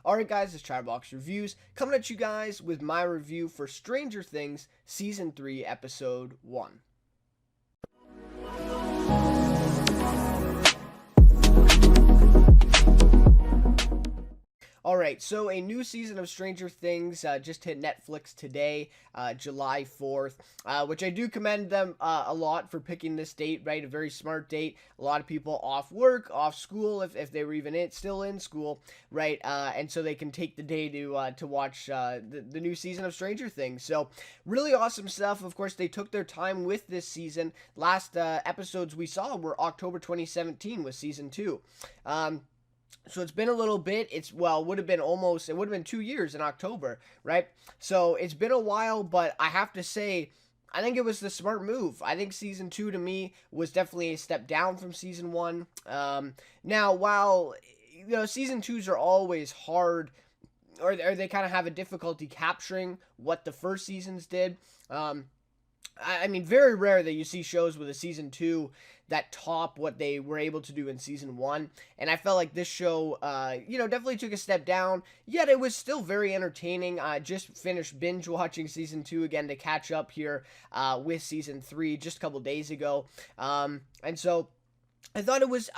Alright guys, it's Chatterbox Reviews, coming at you guys with my review for Stranger Things Season 3, Episode 1. Alright, so a new season of Stranger Things just hit Netflix today, July 4th, which I do commend them a lot for picking this date, right? A very smart date. A lot of people off work, off school, if they were even still in school, right? And so they can take the day to watch the new season of Stranger Things. So, really awesome stuff. Of course, they took their time with this season. Last episodes we saw were October 2017 with Season 2. So it's been a little bit. It would have been 2 years in October, right? So it's been a while, but I have to say, I think it was the smart move. I think Season 2 to me was definitely a step down from Season 1. Now, while, Season 2s are always hard, or they kind of have a difficulty capturing what the first seasons did. I mean, very rare that you see shows with a Season 2 that top what they were able to do in Season 1. And I felt like this show, definitely took a step down, yet it was still very entertaining. I just finished binge watching Season 2 again to catch up here with Season 3 just a couple days ago. And so I thought it was,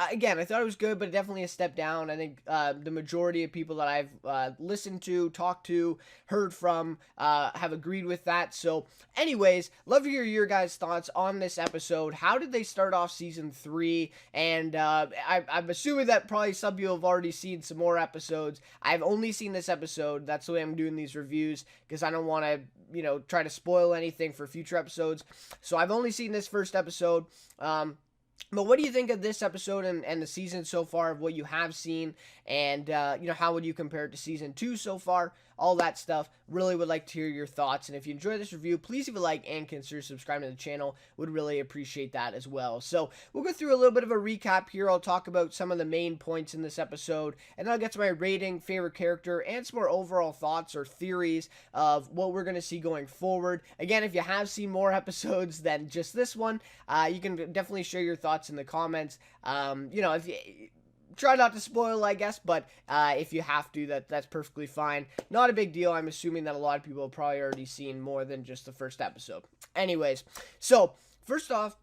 good, but definitely a step down. I think the majority of people that I've listened to, talked to, heard from have agreed with that. So anyways, love to hear your guys' thoughts on this episode. How did they start off Season 3? And I'm assuming that probably some of you have already seen some more episodes. I've only seen this episode. That's the way I'm doing these reviews, because I don't want to, try to spoil anything for future episodes. So I've only seen this first episode. But what do you think of this episode and the season so far, of what you have seen? And, how would you compare it to Season 2 so far? All that stuff. Really would like to hear your thoughts. And if you enjoyed this review, please leave a like and consider subscribing to the channel. Would really appreciate that as well. So we'll go through a little bit of a recap here. I'll talk about some of the main points in this episode. And then I'll get to my rating, favorite character, and some more overall thoughts or theories of what we're going to see going forward. Again, if you have seen more episodes than just this one, you can definitely share your thoughts in the comments. If you try not to spoil, I guess, but if you have to, that's perfectly fine. Not a big deal. I'm assuming that a lot of people have probably already seen more than just the first episode. Anyways, so first off,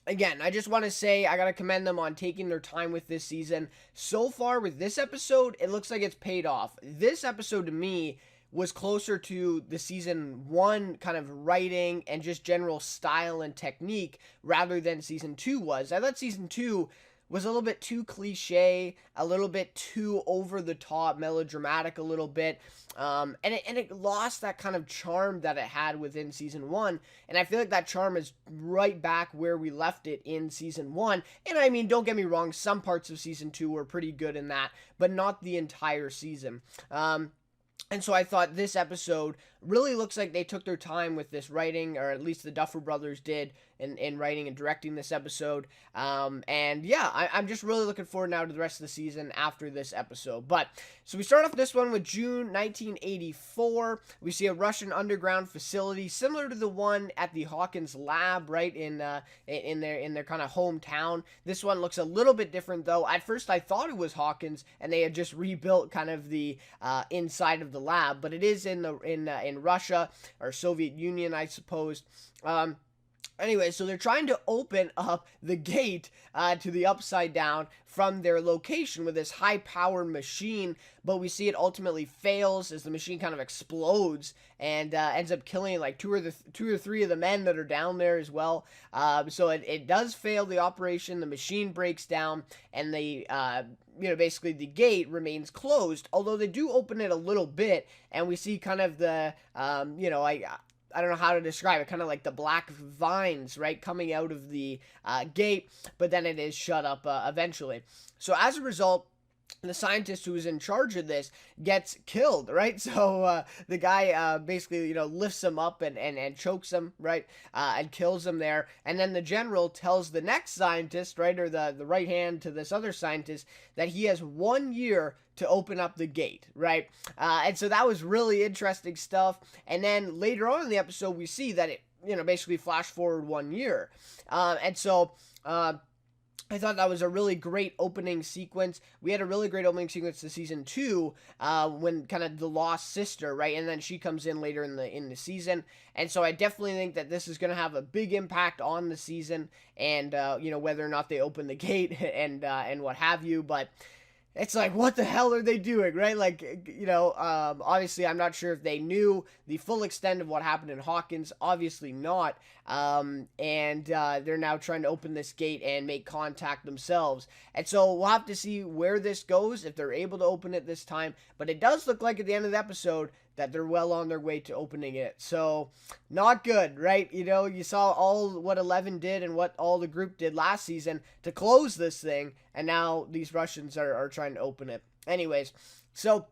again, I just want to say I got to commend them on taking their time with this season. So far with this episode, it looks like it's paid off. This episode to me was closer to the Season 1 kind of writing and just general style and technique rather than Season 2 was. I thought Season 2 was a little bit too cliche, a little bit too over the top, melodramatic a little bit, and it lost that kind of charm that it had within Season 1, and I feel like that charm is right back where we left it in Season 1, and I mean, don't get me wrong, some parts of Season 2 were pretty good in that, but not the entire season. And so I thought this episode really looks like they took their time with this writing, or at least the Duffer Brothers did in writing and directing this episode. And yeah, I'm just really looking forward now to the rest of the season after this episode. But so we start off this one with June 1984. We see a Russian underground facility similar to the one at the Hawkins lab, right in their kind of hometown. This one looks a little bit different though. At first I thought it was Hawkins and they had just rebuilt kind of the inside of the lab, but it is in Russia or Soviet Union, I suppose. Anyway, so they're trying to open up the gate to the Upside Down from their location with this high-powered machine, but we see it ultimately fails as the machine kind of explodes and ends up killing like two or three of the men that are down there as well. So it does fail the operation. The machine breaks down, and basically the gate remains closed, although they do open it a little bit, and we see kind of the, I don't know how to describe it, kind of like the black vines, right, coming out of the gate, but then it is shut up eventually. So as a result, the scientist who is in charge of this gets killed, right? So the guy basically, lifts him up and chokes him, right, and kills him there. And then the general tells the next scientist, right, or the right hand to this other scientist, that he has 1 year to open up the gate, right? And so that was really interesting stuff. And then later on in the episode, we see that it, basically flash forward 1 year. And so I thought that was a really great opening sequence. We had a really great opening sequence to season 2, when kind of the lost sister, right, and then she comes in later in the season, and so I definitely think that this is going to have a big impact on the season, and whether or not they open the gate and what have you, but it's like, what the hell are they doing, right? Like, obviously, I'm not sure if they knew the full extent of what happened in Hawkins. Obviously not. And they're now trying to open this gate and make contact themselves. And so we'll have to see where this goes, if they're able to open it this time. But it does look like at the end of the episode that they're well on their way to opening it. So, not good, right? You saw all what 11 did and what all the group did last season to close this thing, and now these Russians are trying to open it. Anyways, so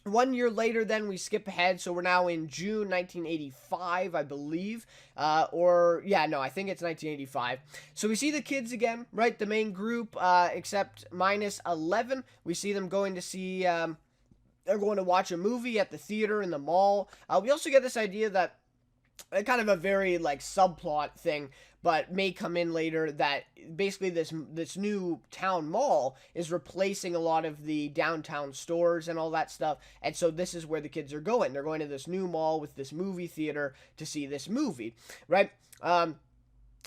1 year later, then we skip ahead, so we're now in June 1985, I believe, I think it's 1985. So we see the kids again, right? The main group, except minus 11. We see them going to see, they're going to watch a movie at the theater in the mall. We also get this idea that kind of a very like subplot thing, but may come in later, that basically this new town mall is replacing a lot of the downtown stores and all that stuff, and so this is where the kids are going. They're going to this new mall with this movie theater to see this movie, right?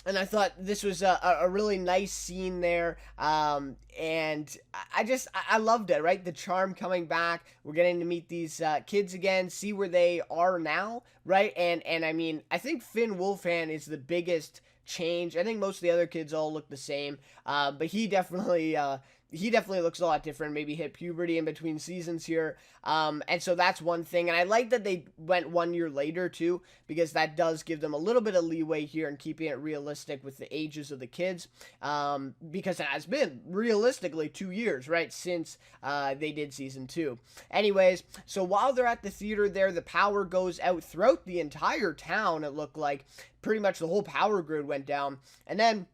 And I thought this was a really nice scene there, and I loved it, right? The charm coming back. We're getting to meet these kids again, see where they are now, right? And I mean, I think Finn Wolfhard is the biggest change. I think most of the other kids all look the same, but he definitely looks a lot different, maybe hit puberty in between seasons here. And so that's one thing. And I like that they went 1 year later too, because that does give them a little bit of leeway here in keeping it realistic with the ages of the kids. Because it has been realistically 2 years, right, since they did season 2. Anyways, so while they're at the theater there, the power goes out throughout the entire town. It looked like pretty much the whole power grid went down. And then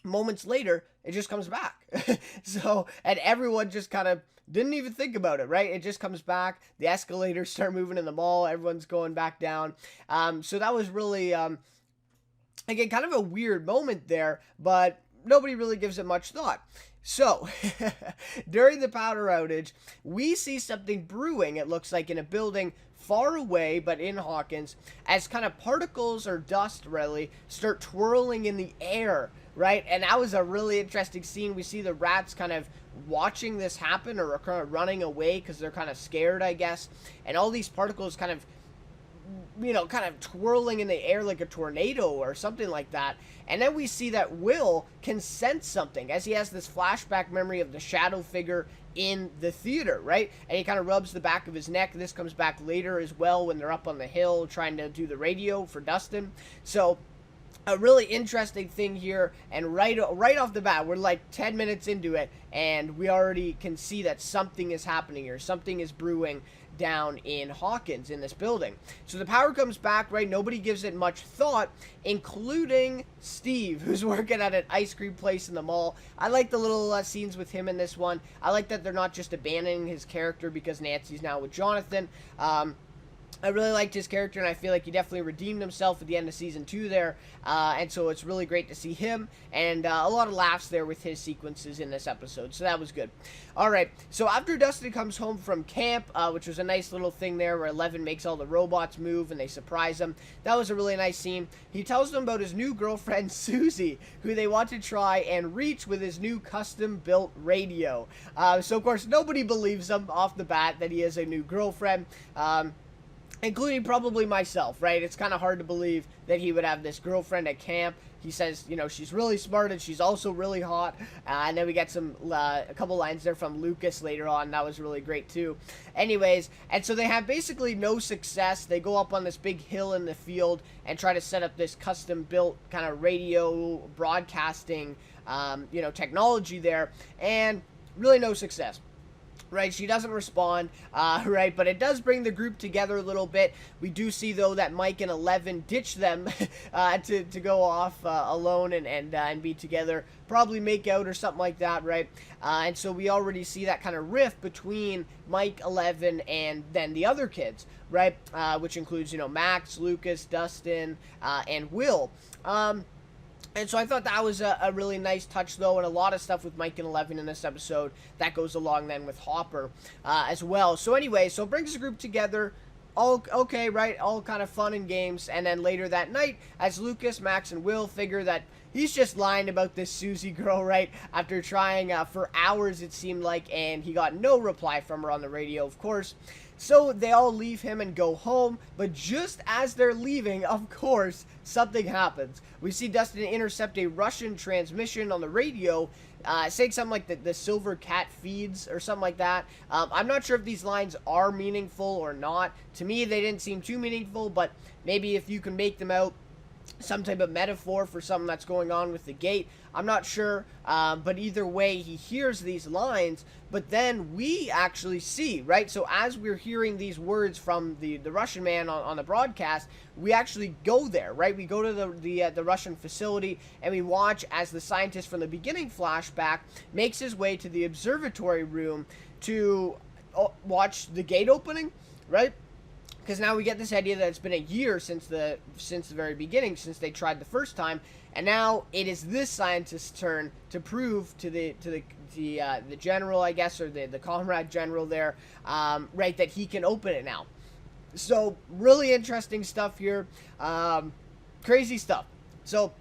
moments later, it just comes back. So, and everyone just kind of didn't even think about it, right? It just comes back. The escalators start moving in the mall. Everyone's going back down. So that was really, again, kind of a weird moment there, but nobody really gives it much thought. So, during the power outage, we see something brewing, it looks like, in a building far away, but in Hawkins, as kind of particles or dust, really, start twirling in the air, right? And that was a really interesting scene. We see the rats kind of watching this happen, or kind of running away because they're kind of scared, I guess. And all these particles kind of twirling in the air like a tornado or something like that. And then we see that Will can sense something as he has this flashback memory of the shadow figure in the theater, right? And he kind of rubs the back of his neck. This comes back later as well when they're up on the hill trying to do the radio for Dustin. So a really interesting thing here, and right off the bat, we're like 10 minutes into it, and we already can see that something is happening here. Something is brewing down in Hawkins, in this building. So the power comes back, right? Nobody gives it much thought, including Steve, who's working at an ice cream place in the mall. I like the little scenes with him in this one. I like that they're not just abandoning his character because Nancy's now with Jonathan. I really liked his character, and I feel like he definitely redeemed himself at the end of season 2 there, and so it's really great to see him, and a lot of laughs there with his sequences in this episode, so that was good. Alright, so after Dustin comes home from camp, which was a nice little thing there where Eleven makes all the robots move and they surprise him, that was a really nice scene. He tells them about his new girlfriend, Suzie, who they want to try and reach with his new custom-built radio. So of course, nobody believes him off the bat that he has a new girlfriend, including probably myself, right? It's kind of hard to believe that he would have this girlfriend at camp. He says, she's really smart and she's also really hot. And then we get a couple lines there from Lucas later on. That was really great too. Anyways, and so they have basically no success. They go up on this big hill in the field and try to set up this custom-built kind of radio broadcasting, technology there. And really no success. Right, she doesn't respond, right, but it does bring the group together a little bit. We do see, though, that Mike and Eleven ditch them to go off alone and be together, probably make out or something like that, right, and so we already see that kind of rift between Mike, Eleven, and then the other kids, right, which includes, Max, Lucas, Dustin, and Will. And so I thought that was a really nice touch, though, and a lot of stuff with Mike and Eleven in this episode that goes along then with Hopper as well. So anyway, so it brings the group together. All okay, right? All kind of fun and games. And then later that night, as Lucas, Max, and Will figure that he's just lying about this Suzie girl, right? After trying for hours, it seemed like, and he got no reply from her on the radio, of course. So they all leave him and go home, but just as they're leaving, of course, something happens. We see Dustin intercept a Russian transmission on the radio, saying something like the silver cat feeds or something like that. I'm not sure if these lines are meaningful or not. To me, they didn't seem too meaningful, but maybe if you can make them out some type of metaphor for something that's going on with the gate. I'm not sure, but either way, he hears these lines, but then we actually see, right? So as we're hearing these words from the Russian man on the broadcast, we actually go there, right? We go to the Russian facility, and we watch as the scientist from the beginning flashback makes his way to the observatory room to watch the gate opening, right? Because now we get this idea that it's been a year since the very beginning, since they tried the first time, and now it is this scientist's turn to prove to the general, I guess, or the comrade general there, right, that he can open it now. So really interesting stuff here, crazy stuff. So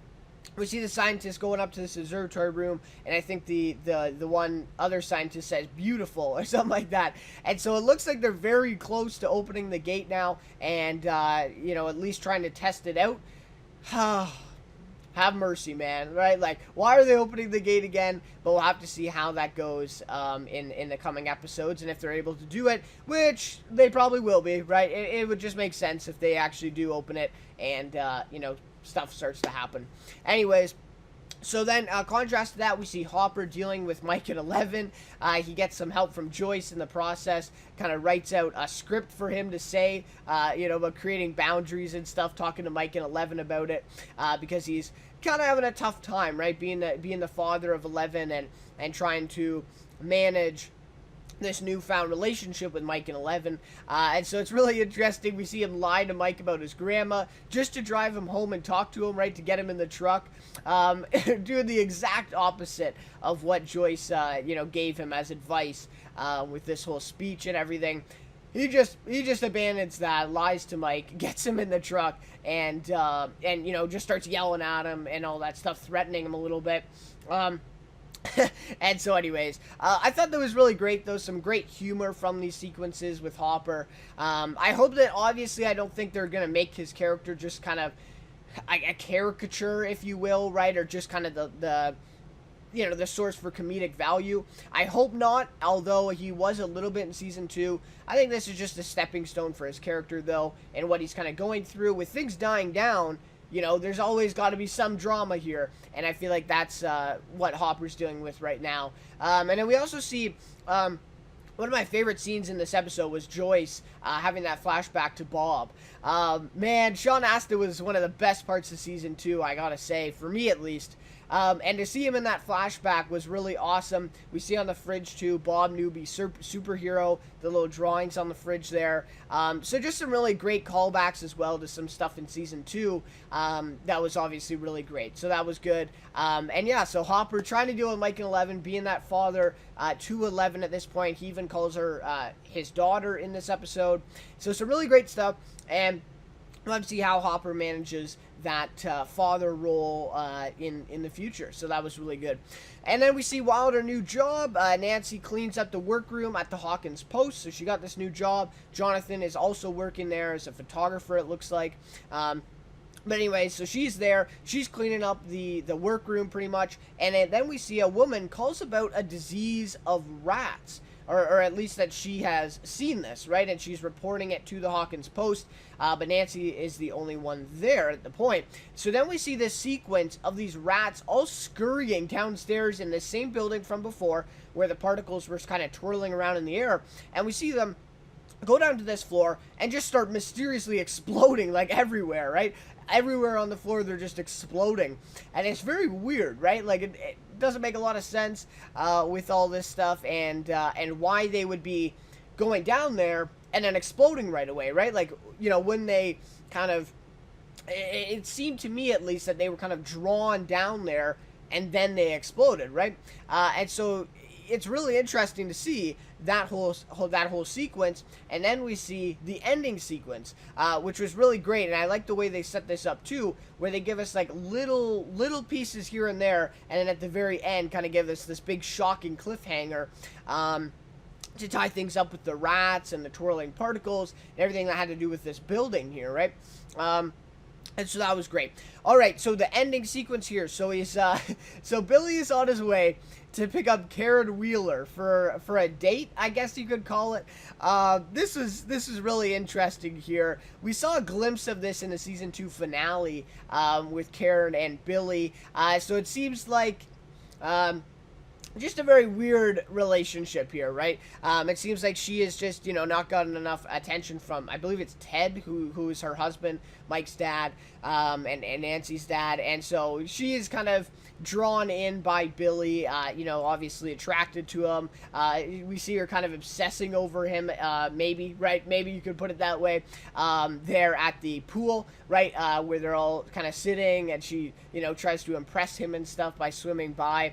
we see the scientist going up to this observatory room, and I think the one other scientist says beautiful or something like that. And so it looks like they're very close to opening the gate now, and at least trying to test it out. Have mercy, man, right? Like, why are they opening the gate again? But we'll have to see how that goes in the coming episodes, and if they're able to do it, which they probably will be, right? It would just make sense if they actually do open it, and stuff starts to happen. Anyways, so then contrast to that, we see Hopper dealing with Mike and Eleven. He gets some help from Joyce in the process, kind of writes out a script for him to say, about creating boundaries and stuff, talking to Mike and Eleven about it, because he's kind of having a tough time, right, being the father of Eleven and trying to manage this newfound relationship with Mike and Eleven, and so it's really interesting. We see him lie to Mike about his grandma just to drive him home and talk to him, right, to get him in the truck, doing the exact opposite of what Joyce gave him as advice with this whole speech and everything. He just abandons that, lies to Mike, gets him in the truck, and just starts yelling at him and all that stuff, threatening him a little bit. And so anyways, I thought that was really great, though. Some great humor from these sequences with Hopper. I hope that, obviously, I don't think they're going to make his character just kind of a caricature, if you will, right? Or just kind of the source for comedic value. I hope not, although he was a little bit in Season 2. I think this is just a stepping stone for his character, though, and what he's kind of going through. With things dying down, there's always got to be some drama here, and I feel like that's what Hopper's dealing with right now. And then we also see one of my favorite scenes in this episode was Joyce having that flashback to Bob. Man, Sean Astin was one of the best parts of Season 2, I gotta say, for me at least. And to see him in that flashback was really awesome. We see on the fridge, too, Bob Newby, superhero, the little drawings on the fridge there. So just some really great callbacks as well to some stuff in Season 2 that was obviously really great. So that was good. And yeah, so Hopper trying to deal with Mike and Eleven, being that father to Eleven at this point. He even calls her his daughter in this episode. So some really great stuff. And we'll have to see how Hopper manages that father role in the future. So that was really good. And then we see while at her new job, Nancy cleans up the workroom at the Hawkins Post. So she got this new job. Jonathan is also working there as a photographer, it looks like. But anyway, so she's there. She's cleaning up the workroom pretty much. And then we see a woman calls about a disease of rats. Or at least that she has seen this, right? And she's reporting it to the Hawkins Post, but Nancy is the only one there at the point. So then we see this sequence of these rats all scurrying downstairs in the same building from before, where the particles were kind of twirling around in the air, and we see them go down to this floor and just start mysteriously exploding, like, everywhere, right? Everywhere on the floor, they're just exploding. And it's very weird, right? Like, it doesn't make a lot of sense with all this stuff, and why they would be going down there and then exploding right away, right? Like, when they kind of it seemed to me at least that they were kind of drawn down there and then they exploded, right? And so it's really interesting to see that whole sequence, and then we see the ending sequence, which was really great. And I like the way they set this up too, where they give us like little pieces here and there, and then at the very end, kind of give us this big shocking cliffhanger. To tie things up with the rats and the twirling particles and everything that had to do with this building here, right? And so that was great. All right, so the ending sequence here. So so Billy is on his way to pick up Karen Wheeler for a date, I guess you could call it. This is really interesting here. We saw a glimpse of this in the season 2 finale with Karen and Billy. So it seems like just a very weird relationship here, right? It seems like she is just, not gotten enough attention from, I believe it's Ted, who is her husband, Mike's dad, and Nancy's dad, and so she is kind of drawn in by Billy, obviously attracted to him. We see her kind of obsessing over him, maybe, right? Maybe you could put it that way. There at the pool, right, where they're all kind of sitting, and she, tries to impress him and stuff by swimming by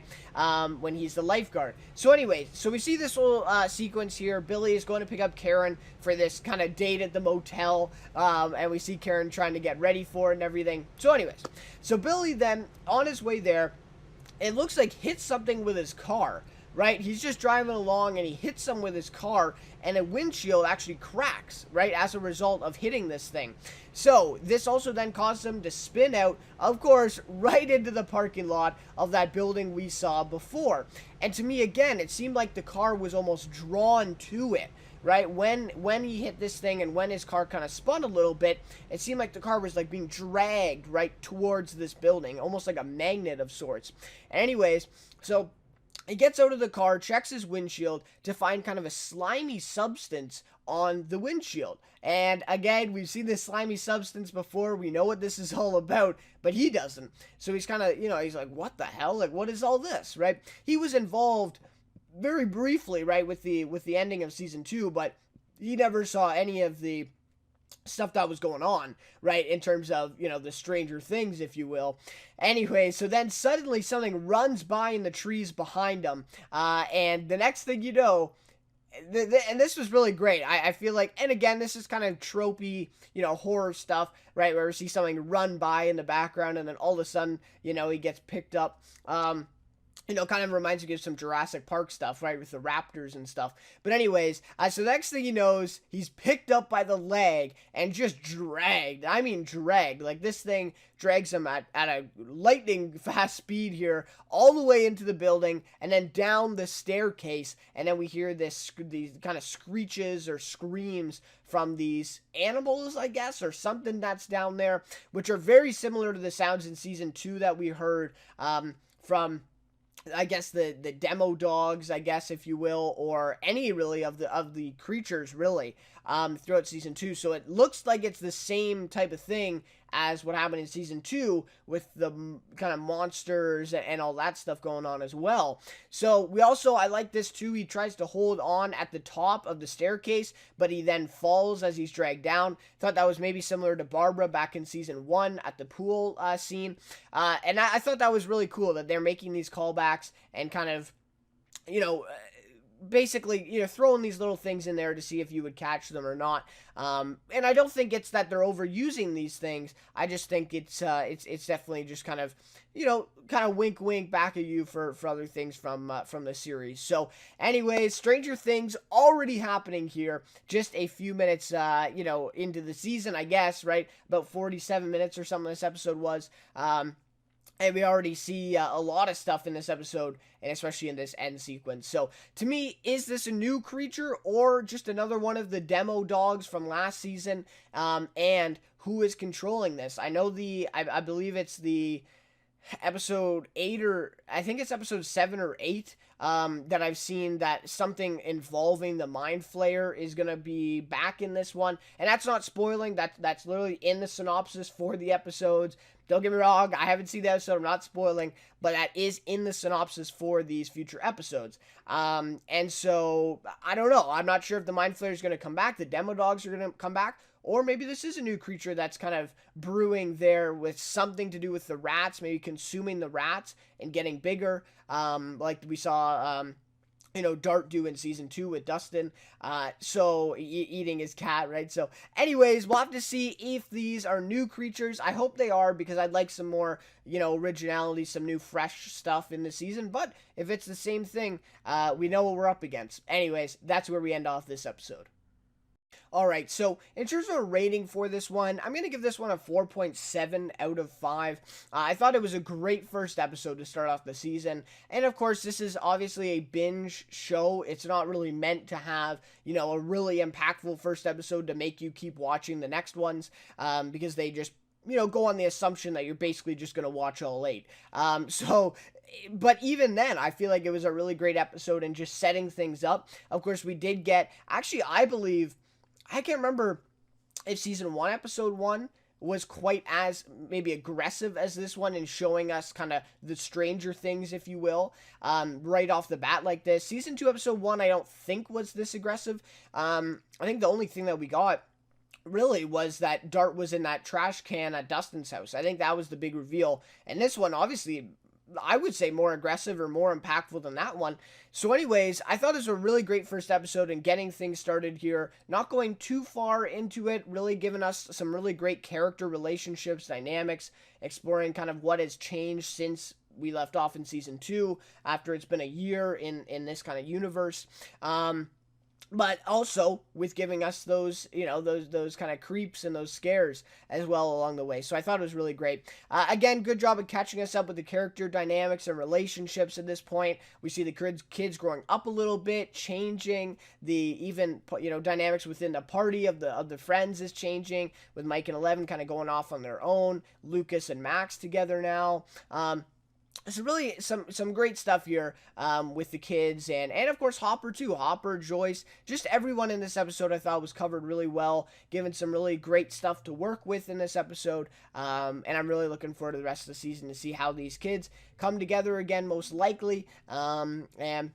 when he's the lifeguard. So anyway, so we see this whole sequence here. Billy is going to pick up Karen for this kind of date at the motel, and we see Karen trying to get ready for it and everything. So anyways, so Billy then, on his way there, it looks like hits something with his car, right? He's just driving along and he hits some with his car, and a windshield actually cracks, right, as a result of hitting this thing. So this also then caused him to spin out, of course, right into the parking lot of that building we saw before. And to me, again, it seemed like the car was almost drawn to it, right? When he hit this thing and when his car kind of spun a little bit, it seemed like the car was like being dragged right towards this building, almost like a magnet of sorts. Anyways, so he gets out of the car, checks his windshield to find kind of a slimy substance on the windshield. And again, we've seen this slimy substance before. We know what this is all about, but he doesn't. So he's kind of, he's like, what the hell? Like, what is all this, right? He was involved very briefly, right, with the ending of season 2, but he never saw any of the stuff that was going on, right, in terms of, the Stranger Things, if you will. Anyway, so then suddenly something runs by in the trees behind him, and the next thing you know, and this was really great, I feel like, and again, this is kind of tropey, horror stuff, right, where we see something run by in the background, and then all of a sudden, he gets picked up. Kind of reminds me of some Jurassic Park stuff, right, with the raptors and stuff. But anyways, so the next thing he knows, he's picked up by the leg and just dragged. I mean dragged. Like, this thing drags him at a lightning fast speed here, all the way into the building, and then down the staircase, and then we hear these kind of screeches or screams from these animals, I guess, or something that's down there, which are very similar to the sounds in season 2 that we heard from, I guess, the demo dogs, I guess, if you will, or any really of the creatures really throughout season 2. So it looks like it's the same type of thing as what happened in season 2 with the kind of monsters and all that stuff going on as well. So I like this too. He tries to hold on at the top of the staircase, but he then falls as he's dragged down. Thought that was maybe similar to Barbara back in season 1 at the pool scene. And I thought that was really cool that they're making these callbacks and kind of, basically, throwing these little things in there to see if you would catch them or not. And I don't think it's that they're overusing these things. I just think it's definitely just kind of, kind of wink wink back at you for other things from the series. So anyways, Stranger Things already happening here, just a few minutes, into the season, I guess, right? About 47 minutes or something this episode was. And we already see a lot of stuff in this episode, and especially in this end sequence. So, to me, is this a new creature or just another one of the demo dogs from last season? And who is controlling this? I know I believe it's the episode 8 or I think it's episode 7 or 8 that I've seen that something involving the Mind Flayer is gonna be back in this one, and that's not spoiling. That's literally in the synopsis for the episodes. Don't get me wrong, I haven't seen the episode, I'm not spoiling, but that is in the synopsis for these future episodes. And so, I don't know. I'm not sure if the Mind Flayer is going to come back, the Demo Dogs are going to come back, or maybe this is a new creature that's kind of brewing there with something to do with the rats, maybe consuming the rats and getting bigger, like we saw Dart do in season 2 with Dustin, so eating his cat, right? So anyways, we'll have to see if these are new creatures. I hope they are, because I'd like some more, originality, some new fresh stuff in the season, but if it's the same thing, we know what we're up against. Anyways, that's where we end off this episode. Alright, so in terms of a rating for this one, I'm going to give this one a 4.7 out of 5. I thought it was a great first episode to start off the season, and of course this is obviously a binge show. It's not really meant to have, a really impactful first episode to make you keep watching the next ones, because they just go on the assumption that you're basically just going to watch all 8. But even then, I feel like it was a really great episode and just setting things up. Of course, we did get, actually, I can't remember if season 1, episode 1 was quite as maybe aggressive as this one in showing us kind of the Stranger Things, if you will, right off the bat like this. Season 2, episode 1, I don't think was this aggressive. I think the only thing that we got really was that Dart was in that trash can at Dustin's house. I think that was the big reveal. And this one, obviously, I would say more aggressive or more impactful than that one. So anyways, I thought it was a really great first episode and getting things started here. Not going too far into it, really giving us some really great character relationships, dynamics, exploring kind of what has changed since we left off in season 2 after it's been a year in this kind of universe. But also with giving us those, those kind of creeps and those scares as well along the way. So I thought it was really great. Again, good job of catching us up with the character dynamics and relationships at this point. We see the kids growing up a little bit, changing the even, dynamics within the party of the friends is changing, with Mike and Eleven kind of going off on their own, Lucas and Max together now. It's really some great stuff here with the kids, and of course Hopper too. Hopper, Joyce, just everyone in this episode I thought was covered really well, given some really great stuff to work with in this episode, and I'm really looking forward to the rest of the season to see how these kids come together again, most likely, and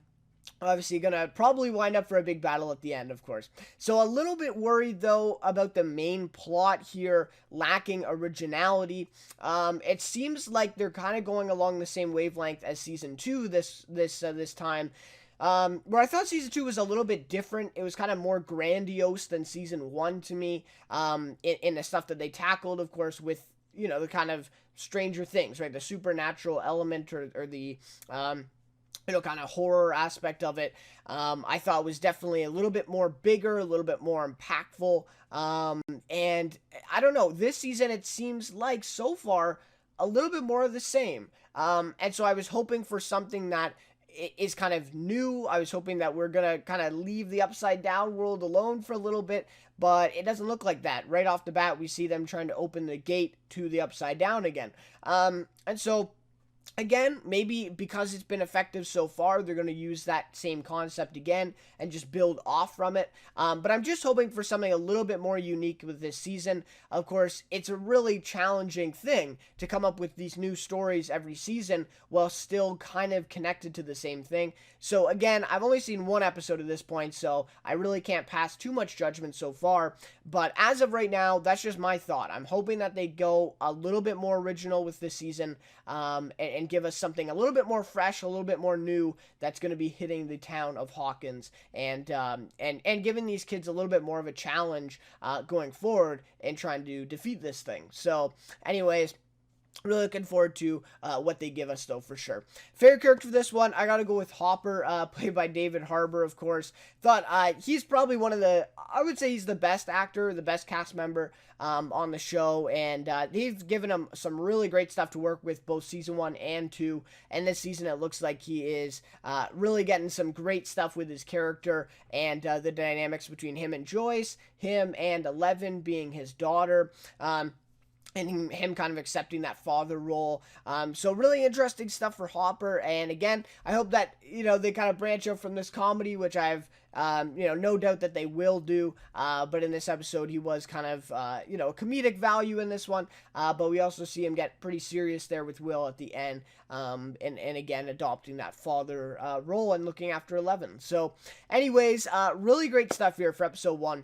obviously gonna probably wind up for a big battle at the end, of course. So a little bit worried though about the main plot here lacking originality. It seems like they're kind of going along the same wavelength as season 2 this time. Where I thought season 2 was a little bit different. It was kind of more grandiose than season 1 to me, in the stuff that they tackled, of course, with the kind of Stranger Things, right? The supernatural element or the kind of horror aspect of it, I thought was definitely a little bit more bigger, a little bit more impactful, and I don't know, this season it seems like so far a little bit more of the same, and so I was hoping for something that is kind of new. I was hoping that we're gonna kind of leave the Upside Down world alone for a little bit, but it doesn't look like that. Right off the bat, we see them trying to open the gate to the Upside Down again, and so again, maybe because it's been effective so far, they're going to use that same concept again and just build off from it. But I'm just hoping for something a little bit more unique with this season. Of course, it's a really challenging thing to come up with these new stories every season while still kind of connected to the same thing. So again, I've only seen 1 episode at this point, so I really can't pass too much judgment so far. But as of right now, that's just my thought. I'm hoping that they go a little bit more original with this season, and give us something a little bit more fresh, a little bit more new that's going to be hitting the town of Hawkins, and giving these kids a little bit more of a challenge going forward and trying to defeat this thing. So anyways, really looking forward to what they give us, though, for sure. Favorite character for this one, I gotta go with Hopper, played by David Harbour, of course. Thought he's probably one of the, I would say he's the best actor, the best cast member on the show, and they've given him some really great stuff to work with, both season 1 and 2, and this season it looks like he is really getting some great stuff with his character, and the dynamics between him and Joyce, him and Eleven being his daughter. and him kind of accepting that father role. So really interesting stuff for Hopper. And again, I hope that, they kind of branch out from this comedy, which I've, no doubt that they will do. But in this episode, he was kind of, comedic value in this one. But we also see him get pretty serious there with Will at the end. And again, adopting that father role and looking after Eleven. So anyways, really great stuff here for episode 1.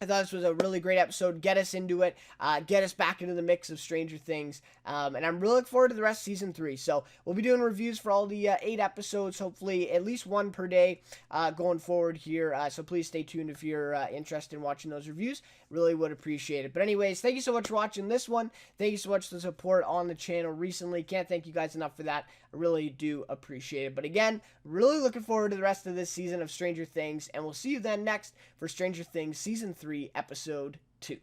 I thought this was a really great episode. Get us into it. Get us back into the mix of Stranger Things. And I'm really looking forward to the rest of Season 3. So we'll be doing reviews for all the 8 episodes. Hopefully at least one per day going forward here. So please stay tuned if you're interested in watching those reviews. Really would appreciate it. But anyways, thank you so much for watching this one. Thank you so much for the support on the channel recently. Can't thank you guys enough for that. I really do appreciate it. But again, really looking forward to the rest of this season of Stranger Things. And we'll see you then next for Stranger Things Season 3, Episode 2.